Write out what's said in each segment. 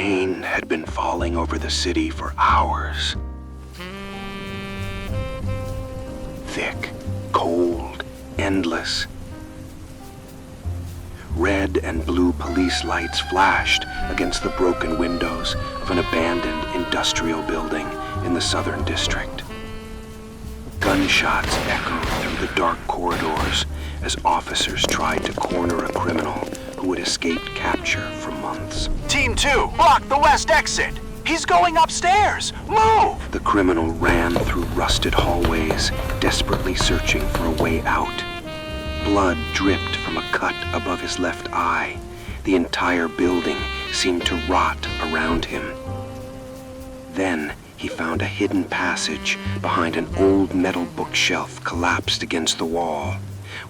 Rain had been falling over the city for hours. Thick, cold, endless. Red and blue police lights flashed against the broken windows of an abandoned industrial building in the Southern District. Gunshots echoed through the dark corridors as officers tried to corner a criminal who had escaped capture for months. Team 2, block the west exit! He's going upstairs! Move! The criminal ran through rusted hallways, desperately searching for a way out. Blood dripped from a cut above his left eye. The entire building seemed to rot around him. Then he found a hidden passage behind an old metal bookshelf collapsed against the wall.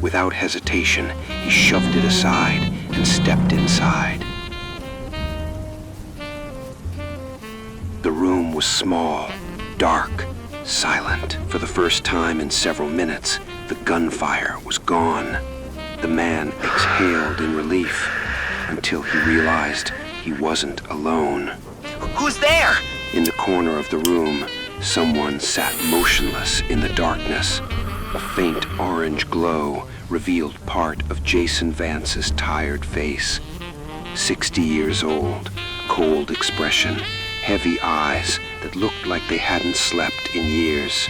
Without hesitation, he shoved it aside and stepped inside. The room was small, dark, silent. For the first time in several minutes, the gunfire was gone. The man exhaled in relief until he realized he wasn't alone. Who's there? In the corner of the room, someone sat motionless in the darkness. A faint orange glow revealed part of Jason Vance's tired face. 60 years old, cold expression, heavy eyes that looked like they hadn't slept in years.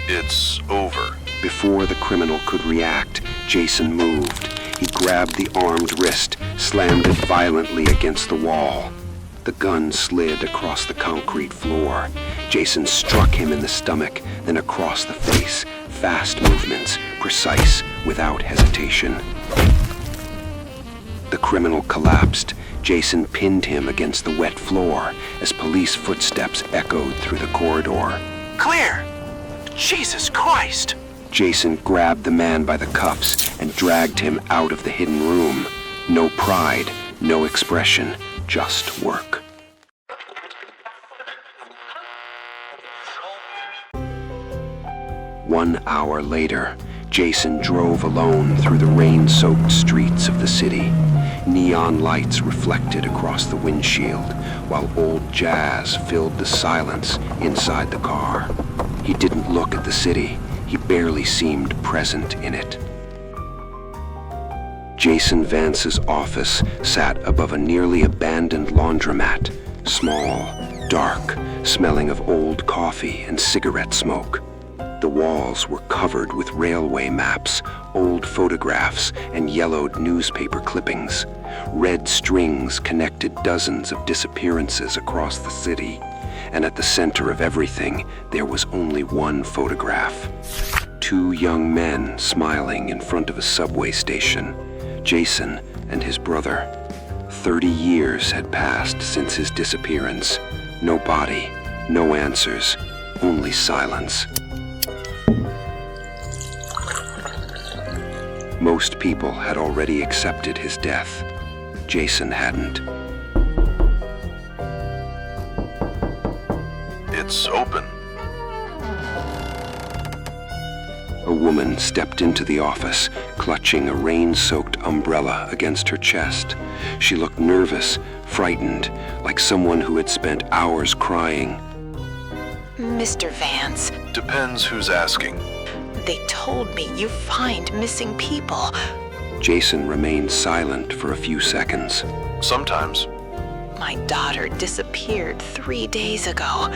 It's over. Before the criminal could react, Jason moved. He grabbed the armed wrist, slammed it violently against the wall. The gun slid across the concrete floor. Jason struck him in the stomach, then across the face. Fast movements, precise, without hesitation. The criminal collapsed. Jason pinned him against the wet floor as police footsteps echoed through the corridor. Clear! Jesus Christ! Jason grabbed the man by the cuffs and dragged him out of the hidden room. No pride, no expression, just work. One hour later, Jason drove alone through the rain-soaked streets of the city. Neon lights reflected across the windshield, while old jazz filled the silence inside the car. He didn't look at the city. He barely seemed present in it. Jason Vance's office sat above a nearly abandoned laundromat, small, dark, smelling of old coffee and cigarette smoke. The walls were covered with railway maps, old photographs, and yellowed newspaper clippings. Red strings connected dozens of disappearances across the city, and at the center of everything, there was only one photograph. Two young men smiling in front of a subway station, Jason and his brother. 30 years had passed since his disappearance. No body, no answers, only silence. Most people had already accepted his death. Jason hadn't. It's open. A woman stepped into the office, clutching a rain-soaked umbrella against her chest. She looked nervous, frightened, like someone who had spent hours crying. Mr. Vance. Depends who's asking. They told me you find missing people. Jason remained silent for a few seconds. Sometimes. My daughter disappeared 3 days ago.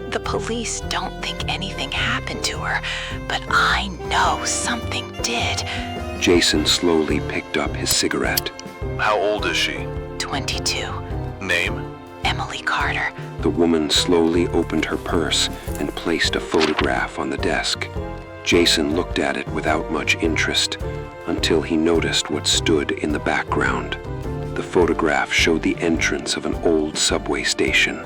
The police don't think anything happened to her, but I know something did. Jason slowly picked up his cigarette. How old is she? 22. Name? Emily Carter. The woman slowly opened her purse and placed a photograph on the desk. Jason looked at it without much interest until he noticed what stood in the background. The photograph showed the entrance of an old subway station,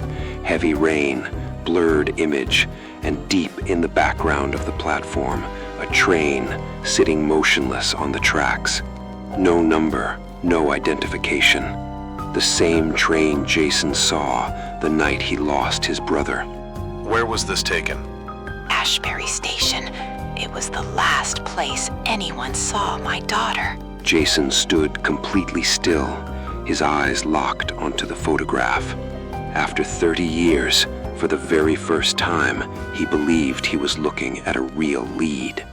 heavy rain, blurred image, and deep in the background of the platform, a train sitting motionless on the tracks. No number, no identification. The same train Jason saw the night he lost his brother. Where was this taken? Ashbury Station. It was the last place anyone saw my daughter. Jason stood completely still, his eyes locked onto the photograph. After 30 years, for the very first time, he believed he was looking at a real lead.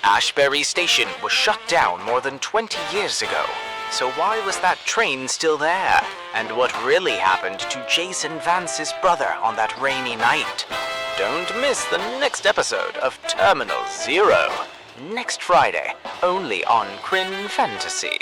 Ashbury Station was shut down more than 20 years ago. So why was that train still there? And what really happened to Jason Vance's brother on that rainy night? Don't miss the next episode of Terminal Zero. Next Friday, only on Krynn Fantasy.